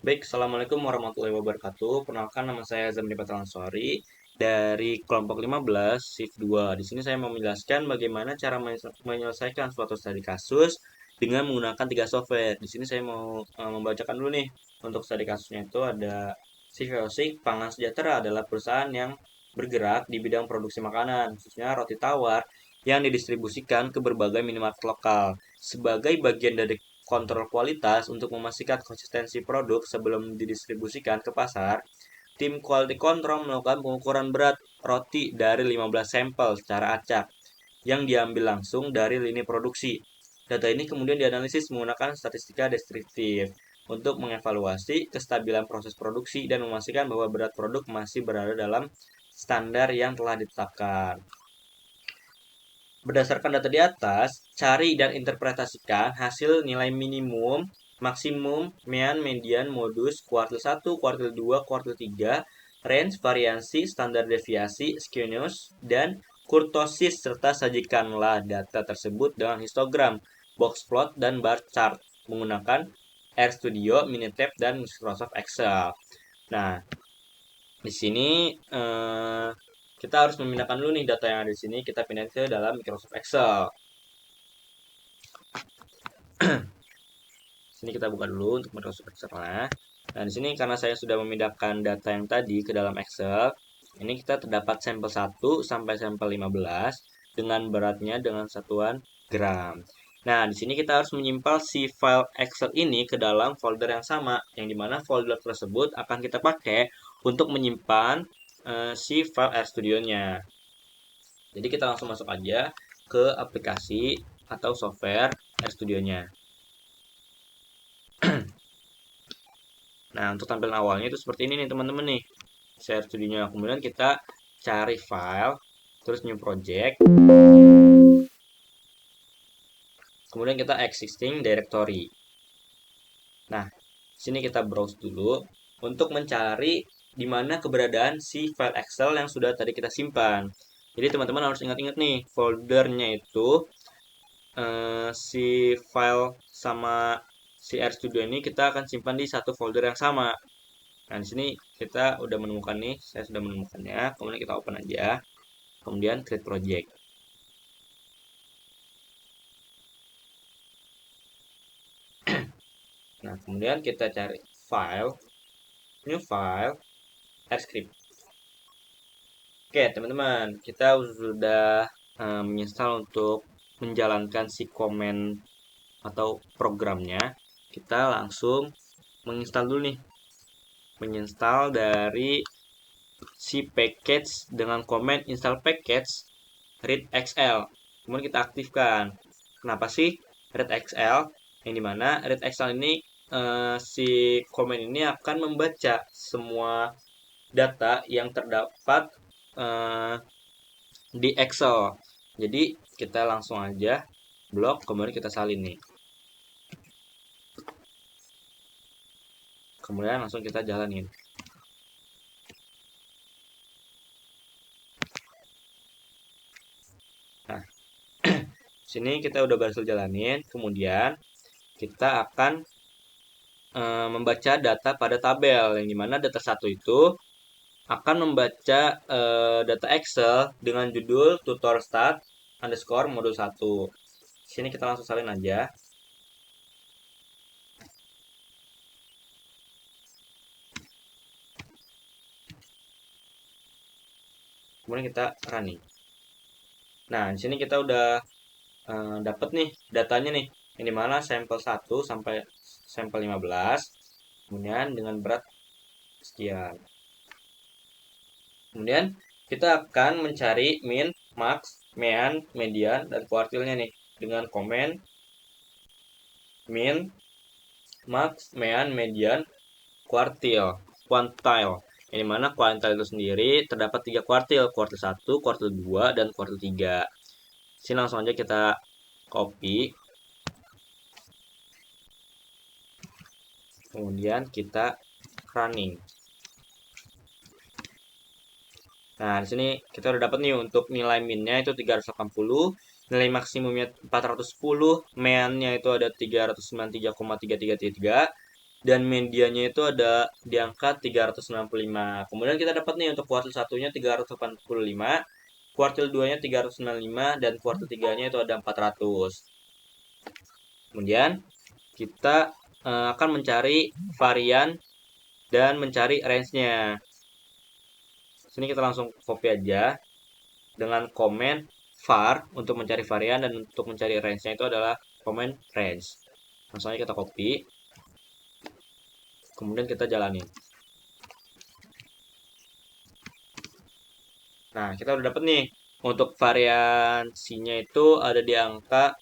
Baik, Assalamualaikum warahmatullahi wabarakatuh. Perkenalkan, nama saya Zamri Ansori dari kelompok 15, shift 2. Di sini saya mau menjelaskan bagaimana cara menyelesaikan suatu studi kasus dengan menggunakan tiga software. Di sini saya mau membacakan dulu nih. Untuk studi kasusnya itu ada Civil Pangan Sejahtera adalah perusahaan yang bergerak di bidang produksi makanan, khususnya roti tawar yang didistribusikan ke berbagai minimarket lokal. Sebagai bagian dari kontrol kualitas untuk memastikan konsistensi produk sebelum didistribusikan ke pasar, tim quality control melakukan pengukuran berat roti dari 15 sampel secara acak yang diambil langsung dari lini produksi. Data ini kemudian dianalisis menggunakan statistika deskriptif untuk mengevaluasi kestabilan proses produksi dan memastikan bahwa berat produk masih berada dalam standar yang telah ditetapkan. Berdasarkan data di atas, cari dan interpretasikan hasil nilai minimum, maksimum, mean, median, modus, kuartil 1, kuartil 2, kuartil 3, range, variansi, standar deviasi, skewness, dan kurtosis, serta sajikanlah data tersebut dengan histogram, box plot, dan bar chart menggunakan RStudio, Minitab, dan Microsoft Excel. Nah, di sini kita harus memindahkan dulu nih data yang ada di sini, kita pindah ke dalam Microsoft Excel. Sini kita buka dulu untuk Microsoft Excel-nya. Nah, di sini karena saya sudah memindahkan data yang tadi ke dalam Excel, ini kita terdapat sampel 1 sampai sampel 15 dengan beratnya dengan satuan gram. Nah, di sini kita harus menyimpan si file Excel ini ke dalam folder yang sama, yang dimana folder tersebut akan kita pakai untuk menyimpan si file RStudio-nya. Jadi kita langsung masuk aja ke aplikasi atau software RStudio-nya. Nah, untuk tampilan awalnya itu seperti ini nih teman-teman nih. Share studinya. Kemudian kita cari file, terus new project. Kemudian kita existing directory. Nah, sini kita browse dulu untuk mencari di mana keberadaan si file Excel yang sudah tadi kita simpan. Jadi teman-teman harus ingat-ingat nih, foldernya itu si file sama si RStudio ini kita akan simpan di satu folder yang sama. Nah, di sini kita udah menemukan nih, saya sudah menemukannya. Kemudian kita open aja. Kemudian create project. Nah, kemudian kita cari file, new file, script. Oke, teman-teman, kita sudah menginstal untuk menjalankan si komen atau programnya. Kita langsung menginstal dulu nih. Menginstal dari si package dengan komen install package read XL. Kemudian kita aktifkan. Kenapa sih read XL? Yang dimana read XL ini si komen ini akan membaca semua data yang terdapat di Excel. Jadi kita langsung aja blok, kemudian kita salin nih. Kemudian langsung kita jalanin. Nah, sini kita udah berhasil jalanin. Kemudian kita akan membaca data pada tabel, yang dimana data satu itu akan membaca data Excel dengan judul tutor start underscore modul 1. Sini kita langsung salin aja. Kemudian kita running. Nah, di sini kita udah dapat nih datanya nih, yang dimana sampel 1 sampai sampel 15, kemudian dengan berat sekian. Kemudian kita akan mencari min, max, mean, median, dan kuartilnya nih dengan komen min, max, mean, median, kuartil, kuantile. Yang dimana kuantile itu sendiri terdapat 3 kuartil, kuartil 1, kuartil 2, dan kuartil 3. Sini langsung aja kita copy. Kemudian kita running. Nah, di sini kita udah dapat nih untuk nilai minnya itu 380, nilai maksimumnya 410, meannya itu ada 393,333, dan medianya itu ada di angka 365. Kemudian kita dapat nih untuk kuartil satunya 385, kuartil 2-nya 395, dan kuartil 3-nya itu ada 400. Kemudian kita akan mencari varian dan mencari range-nya. Sini kita langsung copy aja dengan komen var untuk mencari varian dan untuk mencari range-nya itu adalah komen range. Langsung aja kita copy, kemudian kita jalani. Nah, kita udah dapet nih. Untuk variansinya itu ada di angka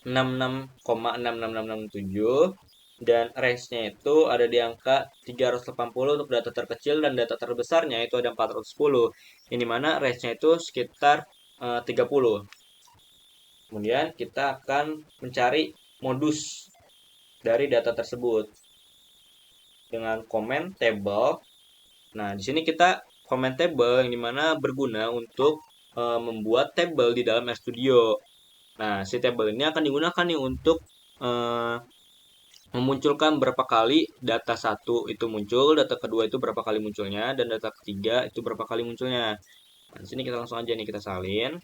66,66667 dan range-nya itu ada di angka 380 untuk data terkecil dan data terbesarnya itu ada 410. Ini mana range-nya itu sekitar 30. Kemudian kita akan mencari modus dari data tersebut dengan komen table. Nah, di sini kita komen table yang dimana berguna untuk membuat table di dalam RStudio. Nah, si table ini akan digunakan nih untuk eh, memunculkan berapa kali data satu itu muncul, data kedua itu berapa kali munculnya, dan data ketiga itu berapa kali munculnya. Nah, di sini kita langsung aja nih kita salin.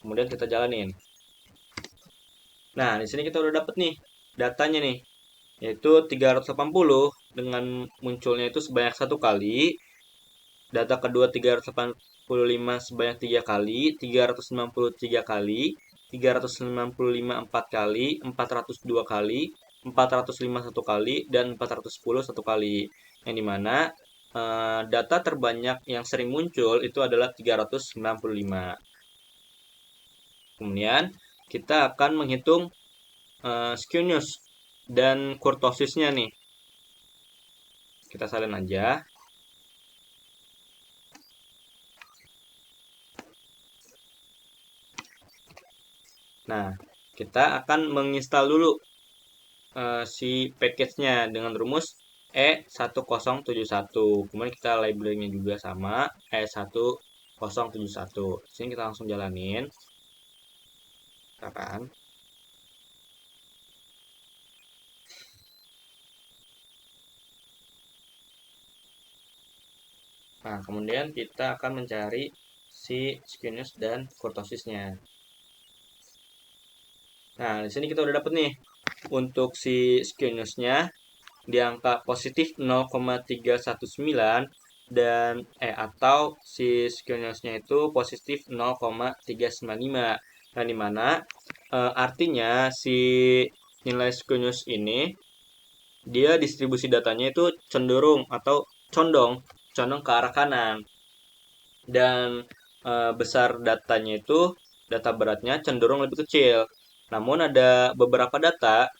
Kemudian kita jalanin. Nah, di sini kita udah dapet nih datanya nih, yaitu 380 dengan munculnya itu sebanyak satu kali, data kedua 385 sebanyak 3 kali, 393 kali, 395 4 kali, 402 kali, 405 satu kali, dan 410 satu kali. Yang dimana data terbanyak yang sering muncul itu adalah 395. Kemudian kita akan menghitung skewness dan kurtosisnya nih. Kita salin aja. Nah, kita akan menginstal dulu si package-nya dengan rumus E1071. Kemudian kita labelingnya juga sama E1071. Sini kita langsung jalanin. Kan? Nah, kemudian kita akan mencari si skewness dan kurtosisnya. Nah, di sini kita udah dapet nih untuk si skewness-nya di angka positif 0,319 dan atau si skewness-nya itu positif 0,395. Nah, di mana artinya si nilai skewness ini dia distribusi datanya itu cenderung atau condong condong ke arah kanan dan besar datanya itu data beratnya cenderung lebih kecil. Namun ada beberapa data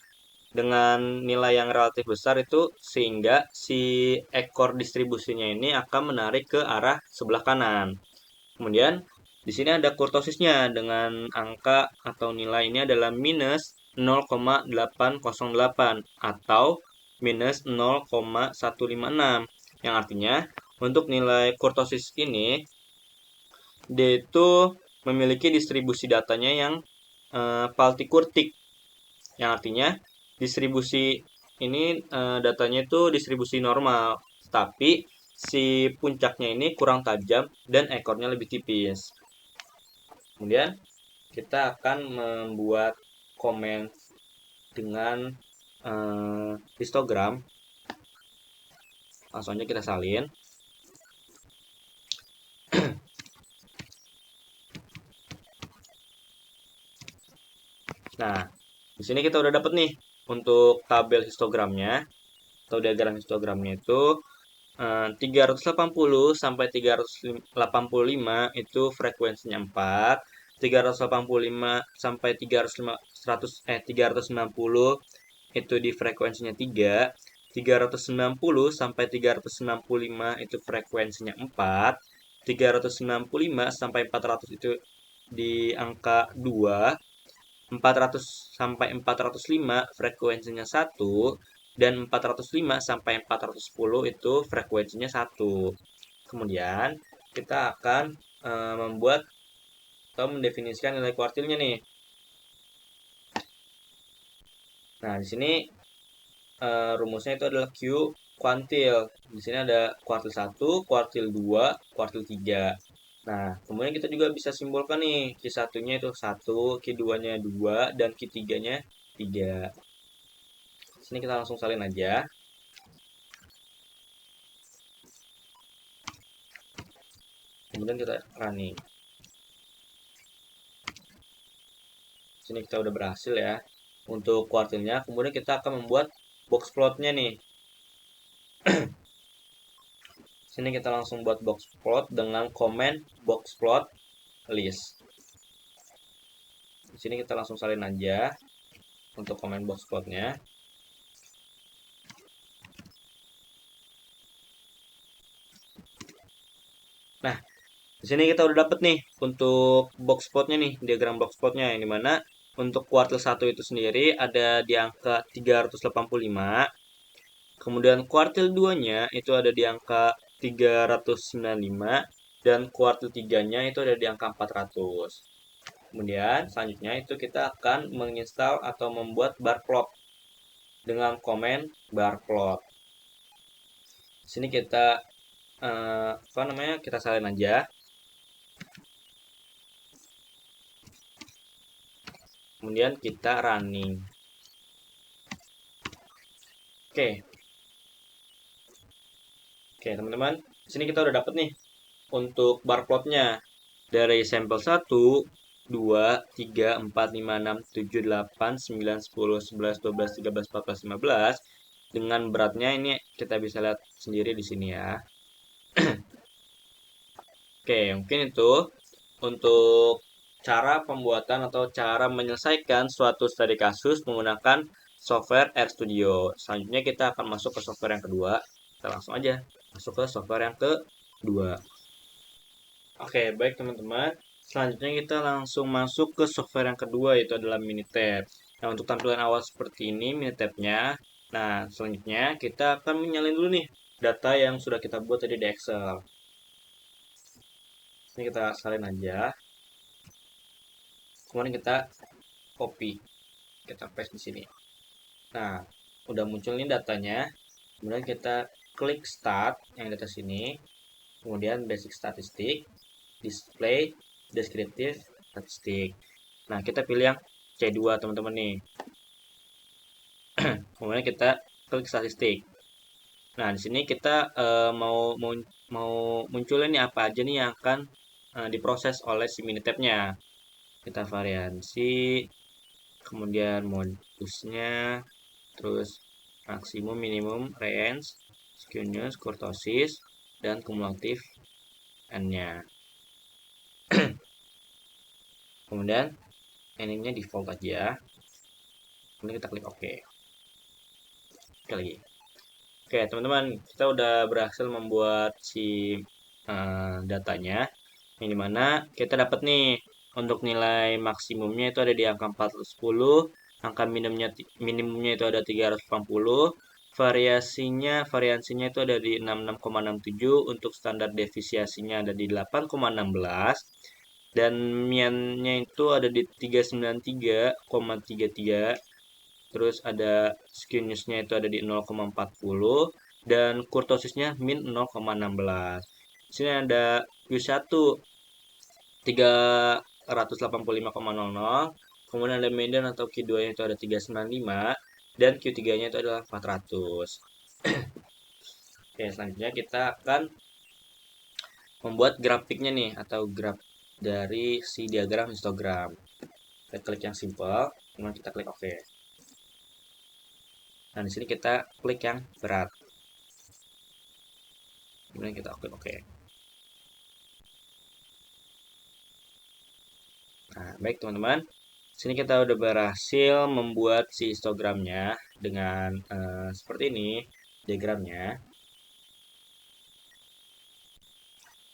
dengan nilai yang relatif besar itu sehingga si ekor distribusinya ini akan menarik ke arah sebelah kanan. Kemudian di sini ada kurtosisnya dengan angka atau nilai ini adalah minus 0,808 atau minus 0,156 yang artinya untuk nilai kurtosis ini dia itu memiliki distribusi datanya yang paltikurtik yang artinya distribusi ini datanya itu distribusi normal, tapi si puncaknya ini kurang tajam dan ekornya lebih tipis. Kemudian kita akan membuat komen dengan histogram. Langsung aja kita salin. Nah, di sini kita udah dapet nih untuk tabel histogramnya atau diagram histogramnya itu 380 sampai 385 itu frekuensinya 4, 385 sampai 390 itu di frekuensinya 3, 390 sampai 365 itu frekuensinya 4, 395 sampai 400 itu di angka 2, 400 sampai 405 frekuensinya 1 dan 405 sampai 410 itu frekuensinya 1. Kemudian kita akan membuat atau mendefinisikan nilai kuartilnya nih. Nah, di sini rumusnya itu adalah Q kuantil. Di sini ada kuartil 1, kuartil 2, kuartil 3. Nah, kemudian kita juga bisa simbolkan nih, Q1-nya itu 1, Q2-nya 2, dan Q3-nya 3. Sini kita langsung salin aja. Kemudian kita running. Sini kita udah berhasil ya untuk kuartilnya. Kemudian kita akan membuat box plotnya nih. Sini kita langsung buat box plot dengan komen box plot list. Di sini kita langsung salin aja untuk komen box plotnya. Nah, di sini kita udah dapet nih untuk box plotnya nih, diagram box plotnya yang dimana untuk kuartil 1 itu sendiri ada di angka 385. Kemudian kuartil 2-nya itu ada di angka 395 dan kuartil 3-nya itu ada di angka 400. Kemudian selanjutnya itu kita akan menginstal atau membuat bar plot dengan komen bar plot. Di sini kita apa namanya? Kita salin aja. Kemudian kita running. Oke. Oke, teman-teman. Di sini kita udah dapet nih untuk bar plotnya dari sampel 1, 2, 3, 4, 5, 6, 7, 8, 9, 10, 11, 12, 13, 14, 15. Dengan beratnya ini kita bisa lihat sendiri di sini ya. Oke, mungkin itu untuk cara pembuatan atau cara menyelesaikan suatu studi kasus menggunakan software RStudio. Selanjutnya kita akan masuk ke software yang kedua. Kita langsung aja masuk ke software yang kedua. Oke, baik teman-teman. Selanjutnya kita langsung masuk ke software yang kedua, yaitu adalah Minitab. Nah, untuk tampilan awal seperti ini Minitabnya. Nah, selanjutnya kita akan menyalin dulu nih data yang sudah kita buat tadi di Excel. Ini kita salin aja. Kemudian kita copy, kita paste di sini. Nah, udah muncul nih datanya. Kemudian kita klik start yang di atas sini. Kemudian basic statistik, display, descriptive, statistik. Nah, kita pilih yang C2 teman-teman nih. Kemudian kita klik statistik. Nah, di sini kita mau munculin nih apa aja nih yang akan diproses oleh si Minitab-nya. Kita variansi, kemudian modusnya, terus maksimum, minimum, range, skewness, kurtosis, dan kumulatif N-nya. Kemudian endingnya default aja. Kemudian kita klik OK. Oke lagi. Oke teman-teman, kita udah berhasil membuat si datanya, yang dimana kita dapat nih untuk nilai maksimumnya itu ada di angka 410, angka minimumnya itu ada 380, variansinya itu ada di 66,67, untuk standar deviasinya ada di 8,16, dan mean-nya itu ada di 393,33. Terus ada skewness-nya itu ada di 0,40 dan kurtosisnya min 0,16. Di sini ada Q1 385,00, kemudian ada median atau Q2-nya itu ada 395 dan Q3-nya itu adalah 400. Oke, selanjutnya kita akan membuat grafiknya nih atau graf dari si diagram histogram. Kita klik yang simple, kemudian kita klik OK. Nah, di sini kita klik yang berat. Kemudian kita klik OK. Nah, baik teman-teman. Sini kita udah berhasil membuat si histogramnya dengan seperti ini diagramnya.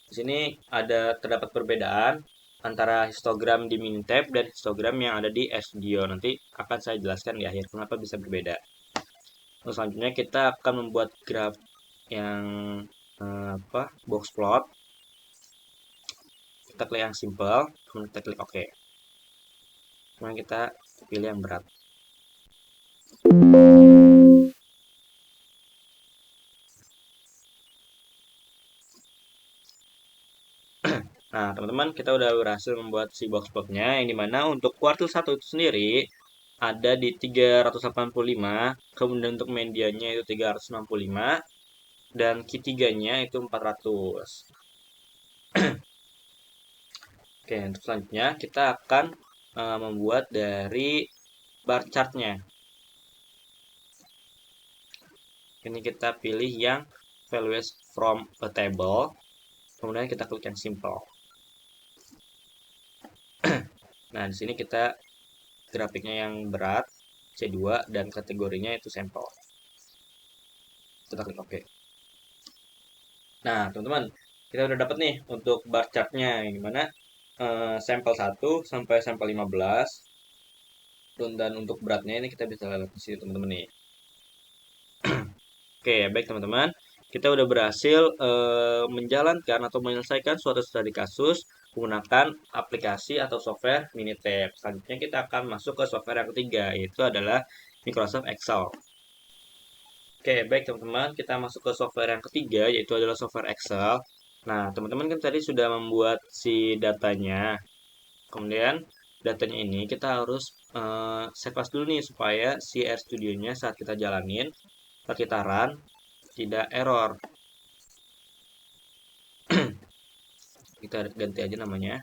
Di sini terdapat perbedaan antara histogram di Minitab dan histogram yang ada di RStudio. Nanti akan saya jelaskan di akhir kenapa bisa berbeda. Terus selanjutnya kita akan membuat graf yang box plot. Kita klik yang simple, kemudian kita klik OK. Kemudian kita pilih yang berat. Nah, teman-teman, kita udah berhasil membuat si box-boxnya, yang dimana untuk kuartil 1 itu sendiri ada di 385, kemudian untuk medianya itu 365, dan key 3-nya itu 400. Oke, untuk selanjutnya kita akan membuat dari bar chartnya. Ini kita pilih yang values from a table, kemudian kita klik yang simple. Nah, di sini kita grafiknya yang berat, C2, dan kategorinya itu sampel. Kita klik OK. Nah, teman-teman, kita udah dapat nih untuk bar chartnya, yang dimana sampel 1 sampai sampel 15. Dan untuk beratnya ini kita bisa lihat di sini, teman-teman nih. Oke, baik teman-teman. Kita udah berhasil menjalankan atau menyelesaikan suatu studi kasus menggunakan aplikasi atau software Minitab. Selanjutnya kita akan masuk ke software yang ketiga, yaitu adalah Microsoft Excel. Oke, baik teman-teman, kita masuk ke software yang ketiga, yaitu adalah software Excel. Nah, teman-teman kan tadi sudah membuat si datanya. Kemudian, datanya ini kita harus save as dulu nih, supaya si RStudio-nya saat kita jalanin, saat kita run, tidak error. Kita ganti aja namanya.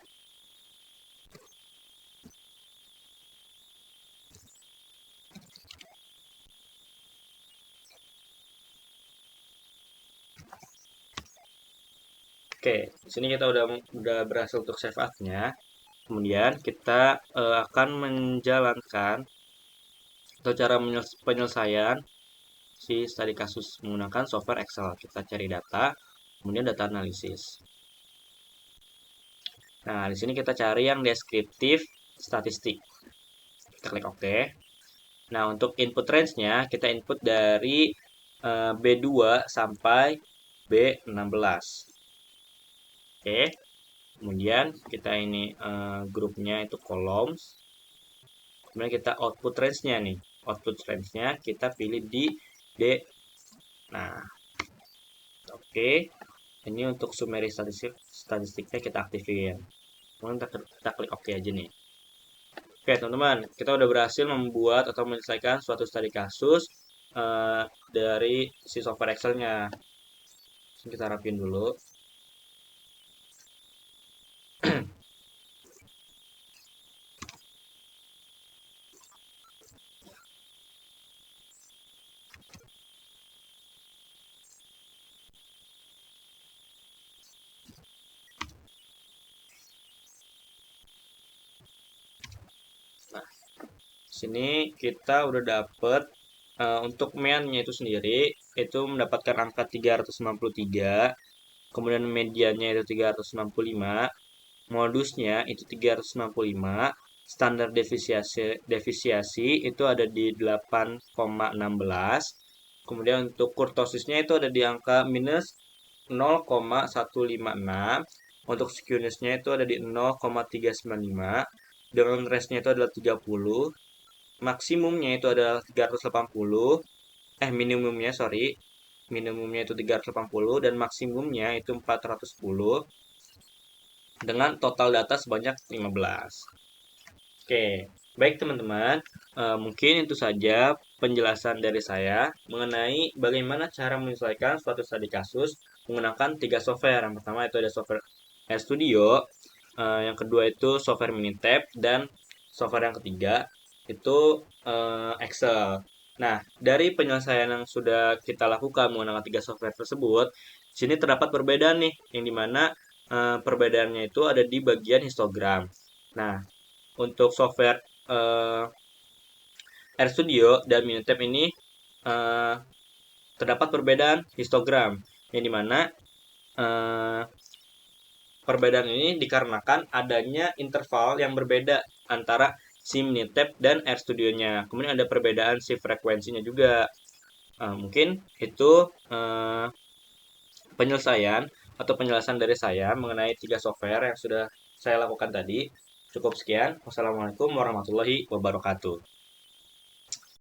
Oke, di sini kita udah berhasil untuk save as-nya. Kemudian kita akan menjalankan atau cara penyelesaian si studi kasus menggunakan software Excel. Kita cari data, kemudian data analisis. Nah, di sini kita cari yang deskriptif statistik. Kita klik OK. Nah, untuk input range-nya kita input dari B2 sampai B16. Oke. Kemudian kita ini grupnya itu columns. Kemudian kita output range-nya nih. Output range-nya kita pilih di D. Nah, oke. Ini untuk summary statistiknya kita aktifin. Kemudian kita klik OK aja nih. Oke, teman-teman, kita udah berhasil membuat atau menyelesaikan suatu studi kasus dari si software Excel-nya. Kita rapin dulu. Nah, sini kita udah dapet untuk mean-nya itu sendiri itu mendapatkan angka 363, kemudian mediannya itu 365, modusnya itu 365, standar defisiasi itu ada di 8,16, kemudian untuk kurtosisnya itu ada di angka minus 0,156, untuk skewness-nya itu ada di 0,395, dengan rest-nya itu adalah 30, maksimumnya itu adalah 380, minimumnya sorry, minimumnya itu 380 dan maksimumnya itu 410 dengan total data sebanyak 15. Oke, baik teman-teman, mungkin itu saja penjelasan dari saya mengenai bagaimana cara menyesuaikan suatu studi kasus menggunakan tiga software. Yang pertama itu ada software RStudio, yang kedua itu software Minitab, dan software yang ketiga itu Excel. Nah, dari penyelesaian yang sudah kita lakukan menggunakan tiga software tersebut, sini terdapat perbedaan nih, yang dimana perbedaannya itu ada di bagian histogram. Nah, untuk software RStudio dan Minitab ini eh, terdapat perbedaan histogram, yang dimana eh, perbedaan ini dikarenakan adanya interval yang berbeda antara si Minitab dan RStudio-nya. Kemudian ada perbedaan si frekuensinya juga. Mungkin itu penyelesaian atau penjelasan dari saya mengenai tiga software yang sudah saya lakukan tadi. Cukup sekian. Wassalamualaikum warahmatullahi wabarakatuh.